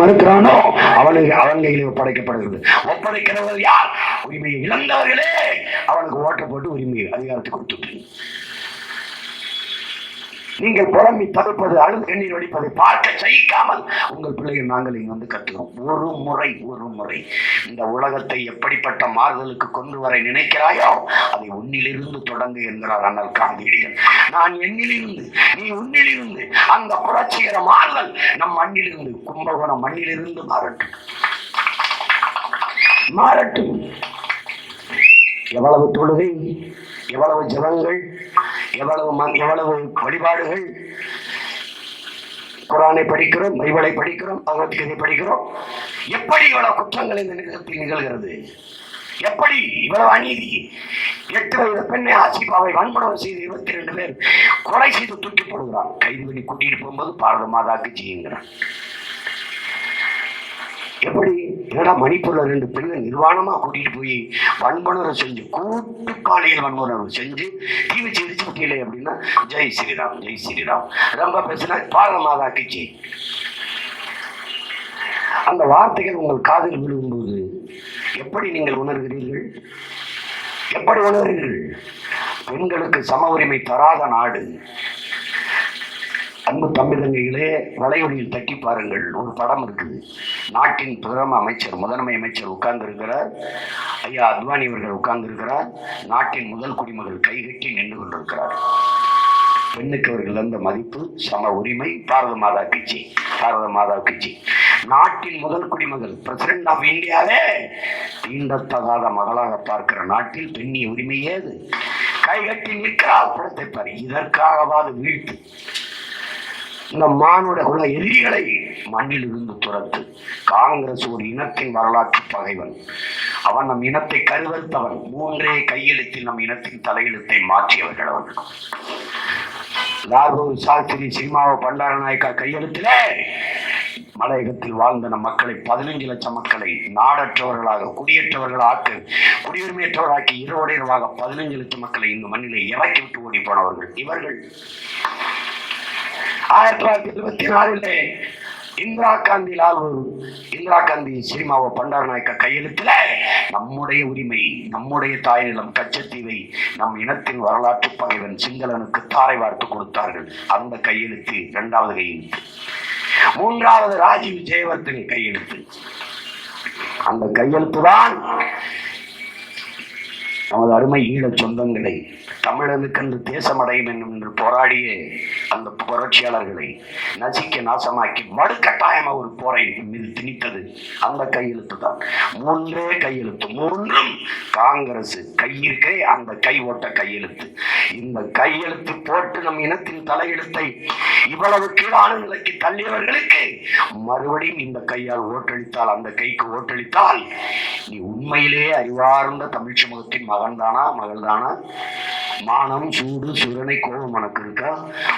மறுக்கிறானோ அவன் கையில் ஒப்படைக்கப்படுகிறது. ஒப்படைக்கிறவர்கள் யார்? உரிமையை இழந்தவர்களே அவனுக்கு ஓட்ட போட்டு உரிமையை அதிகாரத்தை கொடுத்துட்டு நீங்கள் புலம்பி தவிர்ப்பது, அழுது கண்ணீர் வடிப்பதை பார்க்க சகிக்காமல் உங்கள் பிள்ளைகள் நாங்கள் இங்க வந்து கத்துகிறோம். ஒரு முறை இந்த உலகத்தை எப்படிப்பட்ட மாறுதலுக்கு கொண்டு வர நினைக்கிறாயோ அதை உன்னிலிருந்து தொடங்கு என்கிறார் அண்ணல் காந்தியடிகள். நான் என்னிலிருந்து, நீ உன்னிலிருந்து. அந்த புரட்சிகர மாறுதல் நம் மண்ணிலிருந்து, கும்பகோணம் மண்ணிலிருந்து மாறட்டும். எவ்வளவு தொழுகை, எவ்வளவு ஜபங்கள், எவ்வளவு வழிபாடுகள், குரானை படிக்கிறோம், பைபிளை படிக்கிறோம், பகவத்கீதை படிக்கிறோம். எப்படி இவ்வளவு குற்றங்கள் இந்த நிகழ்ச்சியில் நிகழ்கிறது? எப்படி இவ்வளவு அநீதி? 8 வயது பெண்ணை ஆசிபாவை வன்முறை செய்து 22 பேர் கொலை செய்து தூக்கி போடுகிறான். கைது பண்ணி கூட்டிட்டு போகும்போது பாரத மாதாக்கு ஜெயிங்கிறான். எப்படி? என்னடா மணிப்பூர்ல 2 பெண்கள் நிர்வாணமா கூட்டிட்டு போய் வன்புணர்வு செஞ்சு, கூட்டு பாலியல் வன்புணர்வு செஞ்சு தீ வச்சு எரிச்சு விட்டீங்களே அப்படின்னா ஜெய் ஸ்ரீராம், ஜெய் ஸ்ரீராம். ரொம்ப பேசினா பாரத மாதாக்கு ஜெய். அந்த வார்த்தைகள் உங்கள் காதில் விழுகும்போது எப்படி நீங்கள் உணர்கிறீர்கள்? எப்படி உணர்கிறீர்கள்? பெண்களுக்கு சம உரிமை தராத நாடு. அன்பு தம்பி தங்கைகளே, வலையொலியில் தட்டி பாருங்கள், ஒரு படம் இருக்குது. நாட்டின் பிரதம அமைச்சர், முதன்மை அமைச்சர் உட்கார்ந்து இருக்கிறார். ஐயா அத்வானி அவர்கள் உட்கார்ந்து இருக்கிறார். நாட்டின் முதல் குடிமகள் கைகட்டி நின்று கொண்டிருக்கிறார். பெண்ணுக்கு அவர்கள் அந்த மதிப்பு, சம உரிமை, பாரத மாதா கட்சி, பாரத மாதா கட்சி. நாட்டின் முதல் குடிமகள், பிரசிடென்ட் ஆஃப் இந்தியாவே தீண்டத்தகாத மகளாக பார்க்கிற நாட்டில் பெண்ணிய உரிமை ஏது? கைகட்டி நிற்கிறார். படத்தை பாரு. இதற்காகவாது வீழ்த்து. இந்த மானுட குல எதிரிகளை மண்ணில் இருந்து துரத்து. காங்கிரஸ் ஒரு இனத்தின் வரலாற்று பகைவன். அவன் நம் இனத்தை கருவறுத்தவன். 3 கையெழுத்தில் நம் இனத்தின் தலையெழுத்தை மாற்றியவர்கள் அவர்கள். லாகூர் சாஸ்திரி சினிமாவை பண்டாரநாயக்கா கையெழுத்திலே மலையகத்தில் வாழ்ந்த நம் மக்களை, 15 லட்சம் மக்களை நாடற்றவர்களாக, குடியேற்றவர்களாக, குடியுரிமையற்றவர்களாக்கி இரவோடையவாக 15 லட்சம் மக்களை இந்த மண்ணிலே இறக்கி விட்டு ஓடி போனவர்கள் இவர்கள். 1924 இந்திரா காந்தி சினிமாவை பண்டாரநாயக்கா கையெழுத்துல நம்முடைய உரிமை, நம்முடைய தாய் நிலம் கச்சத்தீவை நம் இனத்தின் வரலாற்று பகைவன் சிங்களனுக்கு தாரை வார்த்து கொடுத்தார்கள். அந்த கையெழுத்து 2வது கையெழுத்து. 3வது ராஜீவ் ஜெயவர்தன் கையெழுத்து. அந்த கையெழுத்துதான் நமது அருமை ஈழ சொந்தங்களை, தமிழனுக்கென்று தேசமடையும் என்று போராடிய அந்த புரட்சியாளர்களை நசிக்க நாசமாக்கி வடுக்கட்டாயமா ஒரு போரை மீது திணித்தது அந்த கையெழுத்து தான். 3 கையெழுத்து, 3ம் காங்கிரஸ் கையிருக்கே அந்த கை ஓட்ட கையெழுத்து. இந்த கையெழுத்து போட்டு நம் இனத்தின் தலையெழுத்தை இவ்வளவு கீழான நிலைக்கு தள்ளியவர்களுக்கு மறுபடியும் இந்த கையால் ஓட்டளித்தால், அந்த கைக்கு ஓட்டளித்தால், நீ உண்மையிலேயே அறிவார்ந்த தமிழ் சமூகத்தின் மகன் தானா, மகள் தானா? மானம், சூடு, சுரணை, கோபம் உனக்கு இருக்கா?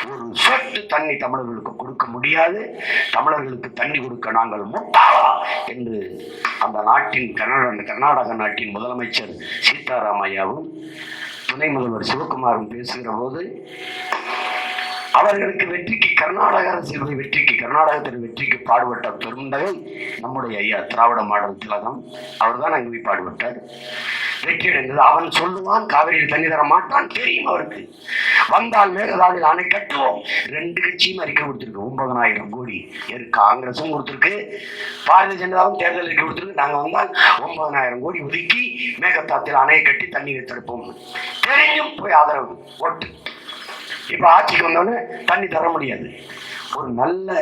ஒரு சொட்டு தண்ணி தமிழர்களுக்கு கொடுக்க முடியாது, தமிழர்களுக்கு தண்ணி கொடுக்க நாங்கள் முட்டாளா என்று அந்த நாட்டின் கர்நாடக நாட்டின் முதலமைச்சர் சீதாராமையாவும் துணை முதல்வர் சிவகுமாரும் பேசுகிற போது அவர்களுக்கு வெற்றிக்கு, கர்நாடக அரசியல் வெற்றிக்கு, கர்நாடகத்தின் வெற்றிக்கு பாடுபட்ட பெருந்தகை நம்முடைய ஐயா திராவிட மாடல் திலகம். அவர் தான் அங்கே போய் பாடுபட்டார். வெற்றி அடைந்தது. அவன் சொல்லுவான் காவிரியில் தண்ணி தர மாட்டான், தெரியும் அவருக்கு. வந்தால் மேகதாதுவில் அணை கட்டுவோம். 2 கட்சியும் அறிக்கை கொடுத்திருக்கு. 9,000 கோடி காங்கிரஸும் கொடுத்திருக்கு, பாரதிய ஜனதாவும் தேர்தல் அறிக்கை கொடுத்திருக்கு. நாங்க வந்தால் 9,000 கோடி ஒதுக்கி மேகதாத்தில் அணையை கட்டி தண்ணீரை தடுப்போம். தெரிஞ்சும் போய் ஆதரவு ஓட்டு. இப்ப ஆட்சிக்கு வந்தோடனே தண்ணி தர முடியாது. ஒரு நல்ல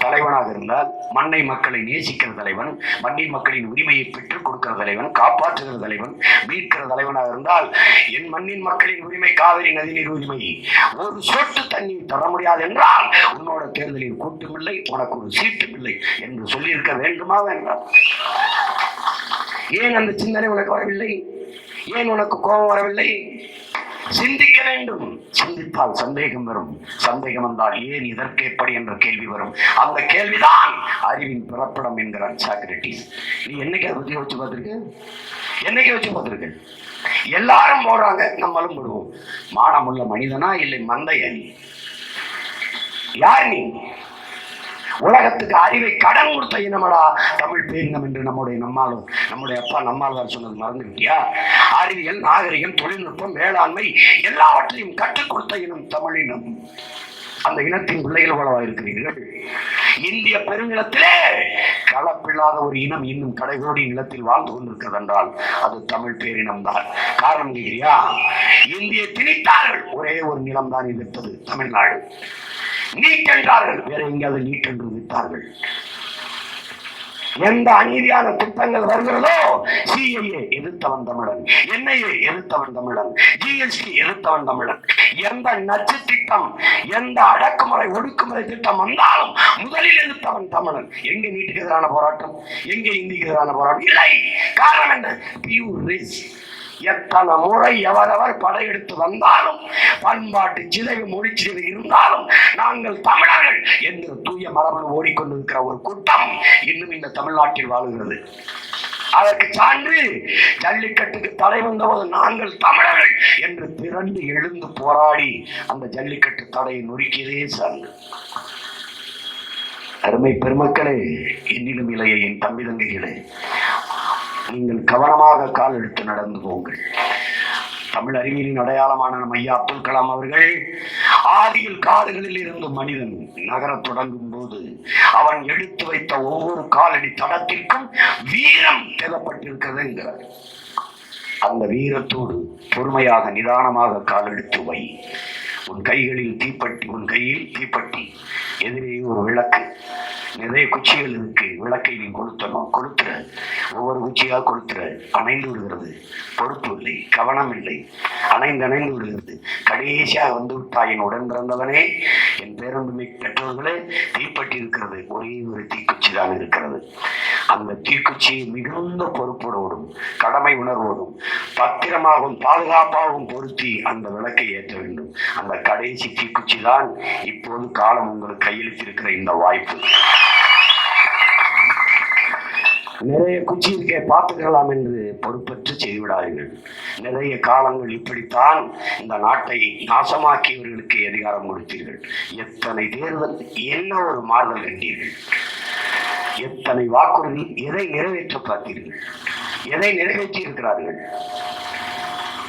தலைவனாக இருந்தால், மண்ணை மக்களை நேசிக்கிற தலைவன், மண்ணின் மக்களின் உரிமையை பெற்றுக் கொடுக்கிற தலைவன், காப்பாற்றுகிற தலைவன், மீட்கிற தலைவனாக இருந்தால், என் மண்ணின் மக்களின் உரிமை, காவிரி நதிநீர் உரிமை, ஒரு சொட்டு தண்ணி தர முடியாது என்றால் உன்னோட தேர்தலில் கூட்டும் இல்லை, உனக்கு ஒரு சீட்டும் இல்லை என்று சொல்லியிருக்க வேண்டுமா வேண்டாம்? ஏன் அந்த சிந்தனை உனக்கு வரவில்லை? ஏன் உனக்கு கோபம் வரவில்லை? சிந்திக்க வேண்டும். சிந்தித்தால் சந்தேகம் வரும். சந்தேகம் வந்தால் ஏன், இதற்கு எப்படி என்ற கேள்வி வரும். அந்த கேள்விதான் அறிவின் பிறப்பிடம் என்கிறார் சாக்ரட்டிஸ். நீ என்னைக்கு அதை பத்தி யோசிச்சு பார்த்திருக்க? என்னைக்கு யோசிச்சு பார்த்திருக்க? எல்லாரும் போடுறாங்க, நம்மளும் போடுவோம். மானமுள்ள மனிதனா இல்லை மந்தையா? நீ யார்? நீ உலகத்துக்கு அறிவை கடன் கொடுத்த இனமடா தமிழ் பேரினம் என்று நம்முடைய அப்பா நம்மாழ்வார் சொன்னது மறந்துவிட்டியா? அறிவியல், நாகரிகம், தொழில்நுட்பம், வேளாண்மை எல்லாவற்றையும் கற்றுக் கொடுத்த இனம் தமிழினம். அந்த இனத்தின் பிள்ளைகள் போலவா இருக்கிறீர்கள்? இந்திய பெருநிலத்திலே கலப்பில்லாத ஒரு இனம் இன்னும் கடைகோடி நிலத்தில் வாழ்ந்து கொண்டிருக்கிறது என்றால் அது தமிழ் பேரினம் தான். காரணம் கேட்கிறியா? இந்திய திணித்தார்கள், ஒரே ஒரு நிலம் தான் எதிர்த்தது, தமிழ்நாடு. நீட்டென்றார்கள், வேற எங்கேயாவது நீட்டென்று விட்டார்கள். எந்த அநீதியான திட்டங்கள் வருகிறதோ, சிஐஏ எதிர்த்தவன் தமிழன், என்ஐஏ எதிர்த்தவன் தமிழன், ஜிஎஸ்டி எதிர்த்தவன் தமிழன். எந்த நச்சு திட்டம், எந்த அடக்குமுறை ஒடுக்குமுறை திட்டம் வந்தாலும் முதலில் எதிர்த்தவன் தமிழன். எங்க நீட்டுக்கு எதிரான போராட்டம், எங்க இந்திக்கு எதிரான போராட்டம் இல்லை. காரணம் என்ன? Pure risk. எத்தனை முறை எவரவர் படையெடுத்து வந்தாலும், பண்பாட்டு சிதைவு, மொழி சிதைவு இருந்தாலும், நாங்கள் தமிழர்கள் என்ற தூய மரபு ஓடிக்கொண்டிருக்கிற ஒரு கூட்டம் இன்னும் இந்த தமிழ்நாட்டில் வாழுகிறது. அதற்கு சான்று ஜல்லிக்கட்டுக்கு தடை வந்தபோது நாங்கள் தமிழர்கள் என்று திரண்டு எழுந்து போராடி அந்த ஜல்லிக்கட்டு தடையை நொறுக்கியதே சான்று. அருமை பெருமக்களே, என்னிலும் இளைய என் தம்பி தங்கைகளே, நீங்கள் கவனமாக கால் எடுத்து நடந்து போங்கள். தமிழ் அறிவியலின் அடையாளமான நம் ஐயா அப்துல் கலாம் அவர்கள் ஆதியில் காடுகளில் இருந்து மனிதன் நகரத் தொடங்கும் போது அவன் எடுத்து வைத்த ஒவ்வொரு காலடி தடத்திற்கும் வீரம் தேவைப்பட்டிருக்கிறது என்கிறார். அந்த வீரத்தோடு பொறுமையாக நிதானமாக கால் எடுத்து வை. உன் கைகளில் தீப்பெட்டி, உன் கையில் தீப்பெட்டி, எதிரே ஒரு விளக்கு, நிறைய குச்சிகள் இருக்கு. விளக்கை நீ கொளுத்துற, ஒவ்வொரு குச்சியா கொளுத்துற, அணைந்து விடுகிறது. பொறுப்பு இல்லை, கவனம் இல்லை, அணைந்து விடுகிறது. கடைசியாக வந்து விட்டாயின் உடன் பிறந்தவனே, என் பேரன்புமை பெற்றோர்களே, தீப்பெட்டி இருக்கிறது, ஒரே ஒரு தீக்குச்சி தான் இருக்கிறது. அந்த தீக்குச்சியை மிகுந்த பொறுப்போடும் கடமை உணர்வோடும் பத்திரமாகவும் பாதுகாப்பாகவும் பொருத்தி அந்த விளக்கை ஏற்ற வேண்டும். அந்த கடைசி தீக்குச்சி தான் இப்போது காலம் உங்களுக்கு கையெழுத்திருக்கிற இந்த வாய்ப்பு. நிறைய குச்சி இருக்கே, பார்த்துக்கலாம் என்று பொறுப்பற்று செய்துவிடாதீர்கள். நிறைய காலங்கள் இப்படித்தான் இந்த நாட்டை நாசமாக்கியவர்களுக்கு அதிகாரம் கொடுத்தீர்கள். எத்தனை தேர்தல், என்ன ஒரு மாறுதல் கண்டீர்கள், எத்தனை வாக்குறுதி, எதை நிறைவேற்ற பார்த்தீர்கள், எதை நிறைவேற்றி இருக்கிறார்கள்.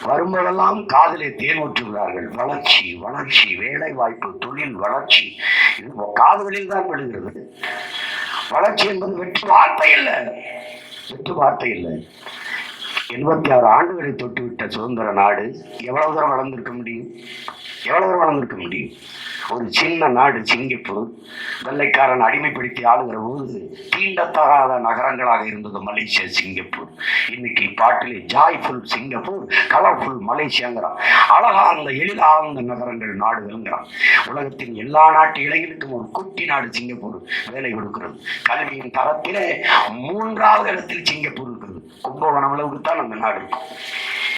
வரும்போதெல்லாம் காதலை தேன் ஊற்றுகிறார்கள். வளர்ச்சி, வளர்ச்சி, வேலை வாய்ப்பு, தொழில் வளர்ச்சி, இது காதுகளில் தான் விழுகிறது. வளர்ச்சி என்பது வெற்று வார்த்தை இல்லை, வெற்று வார்த்தை இல்லை. 76 ஆண்டுகளை தொட்டுவிட்ட சுதந்திர நாடு எவ்வளவு தூரம் வளர்ந்திருக்க முடியும்? எவ்வளவு தூரம் வளர்ந்திருக்க முடியும்? ஒரு சின்ன நாடு சிங்கப்பூர், வெள்ளைக்காரன் அடிமைப்படுத்தி ஆளுகிற போது தீண்டத்தகாத நகரங்களாக இருந்தது மலேசியா, சிங்கப்பூர். இன்னைக்கு பாட்டிலே ஜாய்ஃபுல் சிங்கப்பூர், கலர்ஃபுல் மலேசியாங்கிறான். அழகார்ந்த எழிலார்ந்த நகரங்கள், நாடுகள்ங்கிறான். உலகத்தின் எல்லா நாட்டு இளைஞர்களுக்கும் ஒரு குட்டி நாடு சிங்கப்பூர் வேலை கொடுக்கிறது. கல்வியின் தரத்திலே 3வது இடத்தில் சிங்கப்பூர் இருக்கிறது. கும்பகோணம் அளவுக்கு தான் அந்த நாடு இருக்கும்.